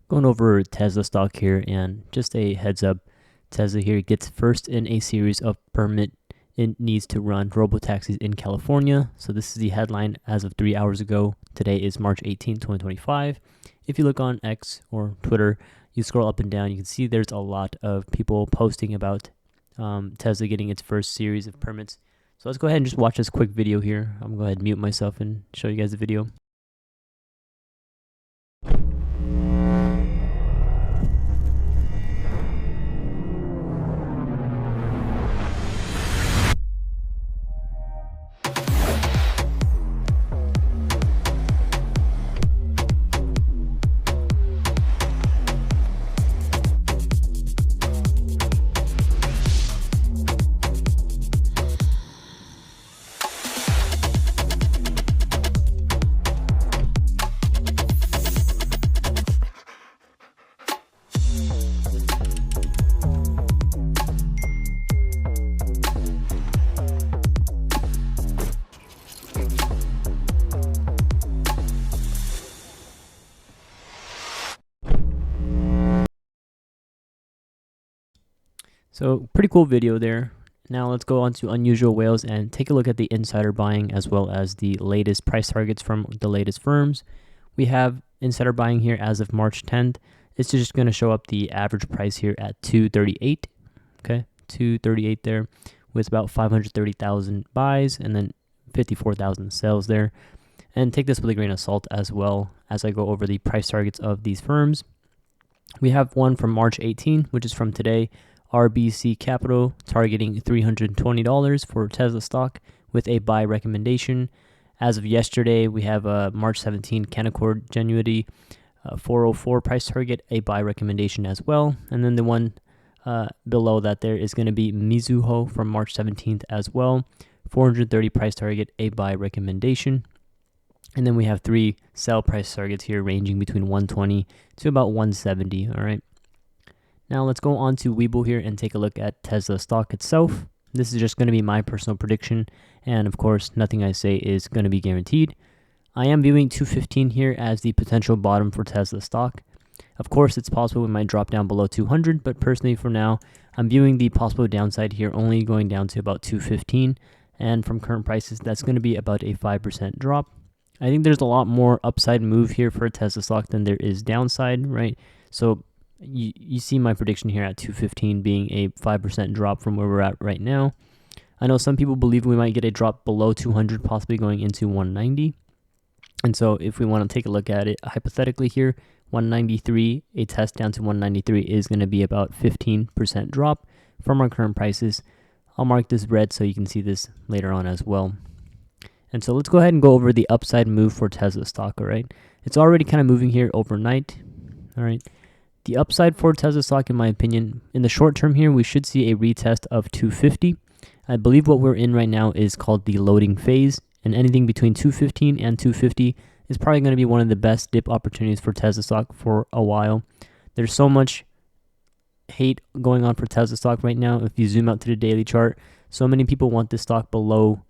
Going over Tesla stock here, and just a heads up, Tesla here gets first in a series of permit it needs to run Robotaxis in California. So this is the headline as of 3 hours ago. Today is March 18, 2025. If you look on X or Twitter, you scroll up and down, you can see there's a lot of people posting about Tesla getting its first series of permits. So let's go ahead and just watch this quick video here. I'm going to go ahead and mute myself and show you guys the video. So pretty cool video there. Now let's go on to unusual whales and take a look at the insider buying as well as the latest price targets from the latest firms. We have insider buying here as of March 10th. It's just going to show up the average price here at 238. Okay, 238 there with about 530,000 buys and then 54,000 sales there. And take this with a grain of salt as well as I go over the price targets of these firms. We have one from March 18, which is from today. RBC Capital targeting $320 for Tesla stock with a buy recommendation. As of yesterday, we have March 17 Canaccord Genuity 404 price target, a buy recommendation as well. And then the one below that there is going to be Mizuho from March 17th as well, 430 price target, a buy recommendation. And then we have three sell price targets here ranging between 120 to about 170. All right. Now let's go on to Webull here and take a look at Tesla stock itself. This is just going to be my personal prediction, and of course, nothing I say is going to be guaranteed. I am viewing 215 here as the potential bottom for Tesla stock. Of course, it's possible we might drop down below 200, but personally for now, I'm viewing the possible downside here only going down to about 215, and from current prices, that's going to be about a 5% drop. I think there's a lot more upside move here for Tesla stock than there is downside, right? So you see my prediction here at 215 being a 5% drop from where we're at right now. I know some people believe we might get a drop below 200, possibly going into 190. And so if we want to take a look at it hypothetically here, 193, a test down to 193 is going to be about 15% drop from our current prices. I'll mark this red so you can see this later on as well. And so let's go ahead and go over the upside move for Tesla stock, all right? It's already kind of moving here overnight, all right? The upside for Tesla stock, in my opinion, in the short term here, we should see a retest of 250. I believe what we're in right now is called the loading phase, and anything between 215 and 250 is probably going to be one of the best dip opportunities for Tesla stock for a while. There's so much hate going on for Tesla stock right now. If you zoom out to the daily chart, so many people want this stock below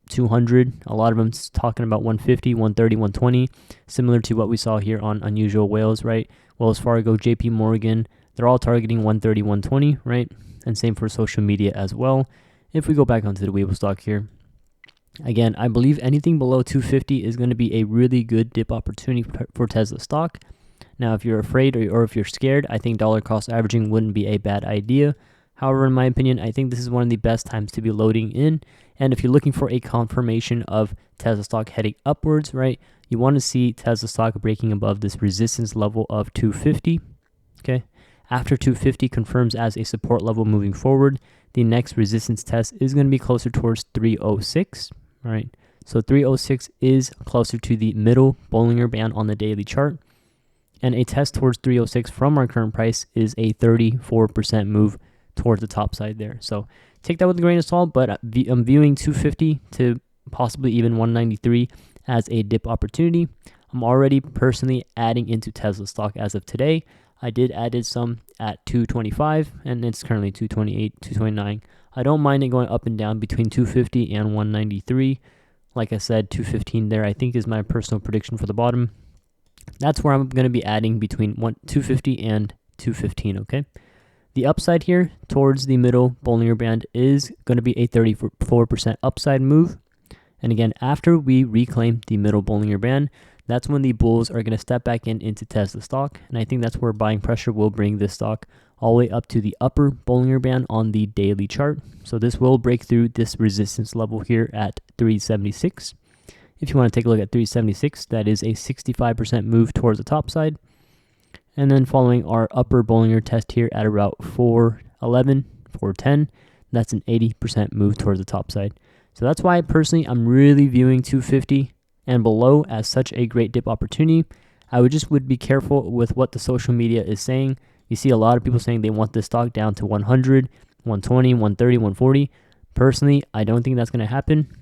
200. A lot of them talking about 150, 130, 120, similar to what we saw here on Unusual Whales, right? Wells Fargo, JP Morgan, they're all targeting 130, 120, right? And same for social media as well. If we go back onto the Webull stock here, again, I believe anything below 250 is going to be a really good dip opportunity for Tesla stock. Now, if you're afraid or if you're scared, I think dollar cost averaging wouldn't be a bad idea. However, in my opinion, I think this is one of the best times to be loading in. And if you're looking for a confirmation of Tesla stock heading upwards, right, you want to see Tesla stock breaking above this resistance level of 250, okay? After 250 confirms as a support level moving forward, the next resistance test is going to be closer towards 306, all right? So 306 is closer to the middle Bollinger Band on the daily chart. And a test towards 306 from our current price is a 34% move towards the top side there. So take that with a grain of salt, but I'm viewing 250 to possibly even 193 as a dip opportunity. I'm already personally adding into Tesla stock as of today. I did added some at 225 and it's currently 228, 229. I don't mind it going up and down between 250 and 193. Like I said, 215 there I think is my personal prediction for the bottom. That's where I'm going to be adding between 250 and 215, okay? The upside here towards the middle Bollinger Band is going to be a 34% upside move. And again, after we reclaim the middle Bollinger Band, that's when the bulls are going to step back into Tesla stock. And I think that's where buying pressure will bring this stock all the way up to the upper Bollinger Band on the daily chart. So this will break through this resistance level here at 376. If you want to take a look at 376, that is a 65% move towards the top side. And then following our upper Bollinger test here at about 411, 410, that's an 80% move towards the top side. So that's why personally I'm really viewing 250 and below as such a great dip opportunity. I would be careful with what the social media is saying. You see a lot of people saying they want this stock down to 100, 120, 130, 140. Personally, I don't think that's going to happen.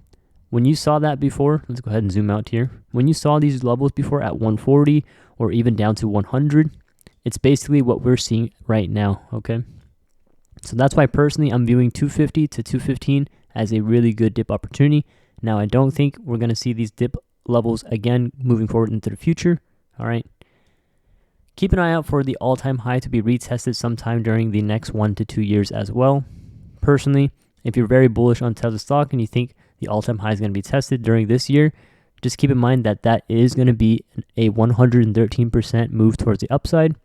When you saw that before, let's go ahead and zoom out here. When you saw these levels before at 140 or even down to 100, it's basically what we're seeing right now, okay? So that's why personally I'm viewing 250 to 215 as a really good dip opportunity. Now, I don't think we're going to see these dip levels again moving forward into the future, all right? Keep an eye out for the all-time high to be retested sometime during the next 1 to 2 years as well. Personally, if you're very bullish on Tesla stock and you think the all-time high is going to be tested during this year, just keep in mind that that is going to be a 113% move towards the upside.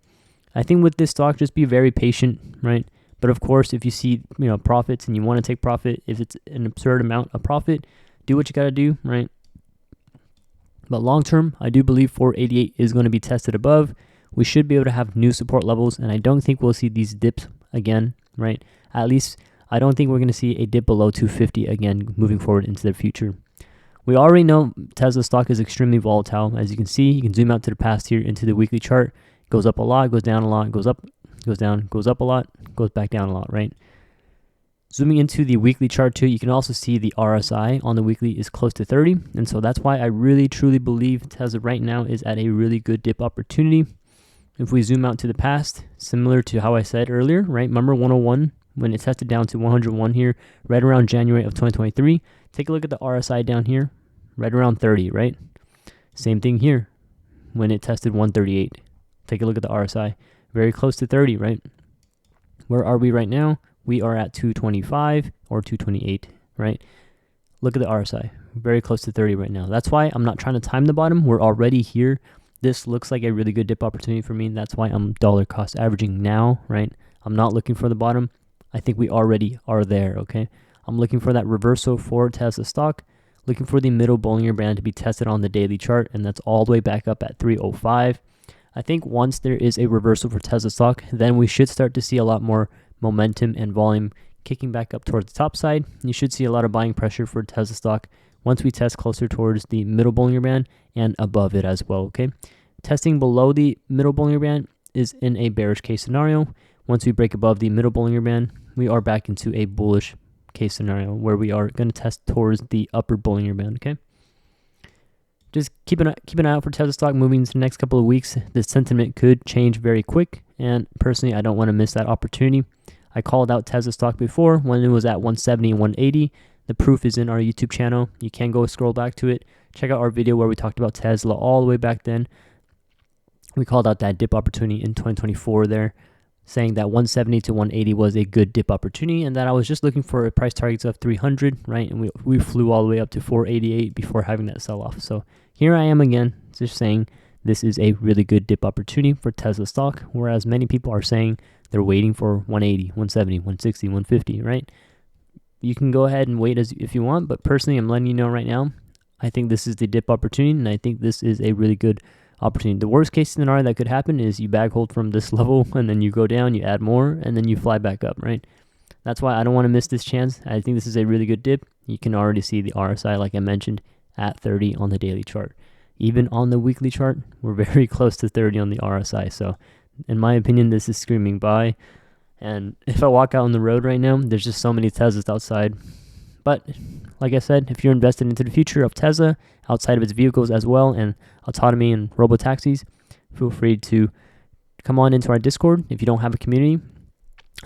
I think with this stock, just be very patient, right? But of course, if you see, profits and you want to take profit, if it's an absurd amount of profit, do what you got to do, right? But long term, I do believe 488 is going to be tested above. We should be able to have new support levels, and I don't think we'll see these dips again, right? At least I don't think we're going to see a dip below 250 again moving forward into the future. We already know Tesla stock is extremely volatile. As you can see, you can zoom out to the past here into the weekly chart. Goes up a lot, goes down a lot, goes up, goes down, goes up a lot, goes back down a lot, right? Zooming into the weekly chart too, you can also see the RSI on the weekly is close to 30. And so that's why I really truly believe Tesla right now is at a really good dip opportunity. If we zoom out to the past, similar to how I said earlier, right? Remember 101 when it tested down to 101 here, right around January of 2023. Take a look at the RSI down here, right around 30, right? Same thing here when it tested 138. Take a look at the RSI, very close to 30, right? Where are we right now? We are at 225 or 228, right? Look at the RSI, very close to 30 right now. That's why I'm not trying to time the bottom. We're already here. This looks like a really good dip opportunity for me. That's why I'm dollar cost averaging now, right? I'm not looking for the bottom. I think we already are there, okay? I'm looking for that reversal for Tesla stock, looking for the middle Bollinger Band to be tested on the daily chart, and that's all the way back up at 305. I think once there is a reversal for Tesla stock, then we should start to see a lot more momentum and volume kicking back up towards the top side. You should see a lot of buying pressure for Tesla stock once we test closer towards the middle Bollinger Band and above it as well, okay? Testing below the middle Bollinger Band is in a bearish case scenario. Once we break above the middle Bollinger Band, we are back into a bullish case scenario where we are going to test towards the upper Bollinger Band, okay? Just keep an eye out for Tesla stock moving into the next couple of weeks. The sentiment could change very quick, and personally, I don't want to miss that opportunity. I called out Tesla stock before when it was at 170 and 180. The proof is in our YouTube channel. You can go scroll back to it. Check out our video where we talked about Tesla all the way back then. We called out that dip opportunity in 2024 there, saying that 170 to 180 was a good dip opportunity and that I was just looking for price targets of 300, right? And we flew all the way up to 488 before having that sell off. So here I am again, just saying this is a really good dip opportunity for Tesla stock, whereas many people are saying they're waiting for 180, 170, 160, 150, right? You can go ahead and wait if you want, but personally, I'm letting you know right now, I think this is the dip opportunity, and I think this is a really good opportunity. The worst case scenario that could happen is you bag hold from this level, and then you go down, you add more, and then you fly back up, right? That's why I don't want to miss this chance. I think this is a really good dip. You can already see the RSI, like I mentioned, at 30 on the daily chart. Even on the weekly chart, we're very close to 30 on the RSI. So in my opinion, this is screaming buy. And if I walk out on the road right now, there's just so many Teslas outside. But like I said, if you're invested into the future of Tesla, outside of its vehicles as well, and autonomy and robotaxis, feel free to come on into our Discord if you don't have a community.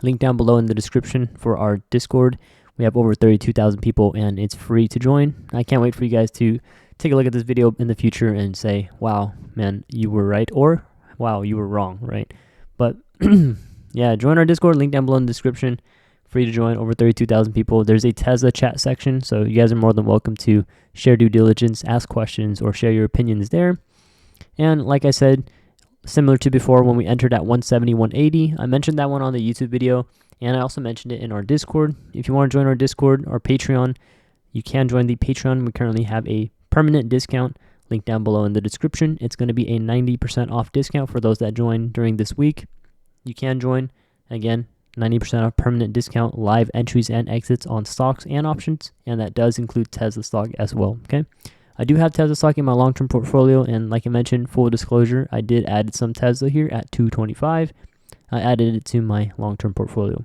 Link down below in the description for our Discord. We have over 32,000 people, and it's free to join. I can't wait for you guys to take a look at this video in the future and say, wow, man, you were right, or wow, you were wrong, right? But yeah, join our Discord, link down below in the description. Free to join, over 32,000 people. There's a Tesla chat section, so you guys are more than welcome to share due diligence, ask questions, or share your opinions there. And like I said, similar to before, when we entered at 170, 180, I mentioned that one on the YouTube video, and I also mentioned it in our Discord. If you want to join our Discord or Patreon, you can join the Patreon. We currently have a permanent discount, link down below in the description. It's going to be a 90% off discount for those that join during this week. You can join, again, 90% off permanent discount, live entries and exits on stocks and options, and that does include Tesla stock as well, okay? I do have Tesla stock in my long-term portfolio, and like I mentioned, full disclosure, I did add some Tesla here at 225. I added it to my long-term portfolio.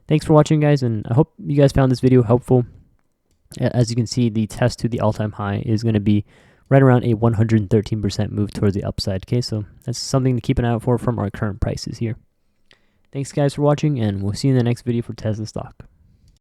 Thanks for watching, guys, and I hope you guys found this video helpful. As you can see, the test to the all-time high is going to be right around a 113% move towards the upside, okay? So that's something to keep an eye out for from our current prices here. Thanks, guys, for watching, and we'll see you in the next video for Tesla stock.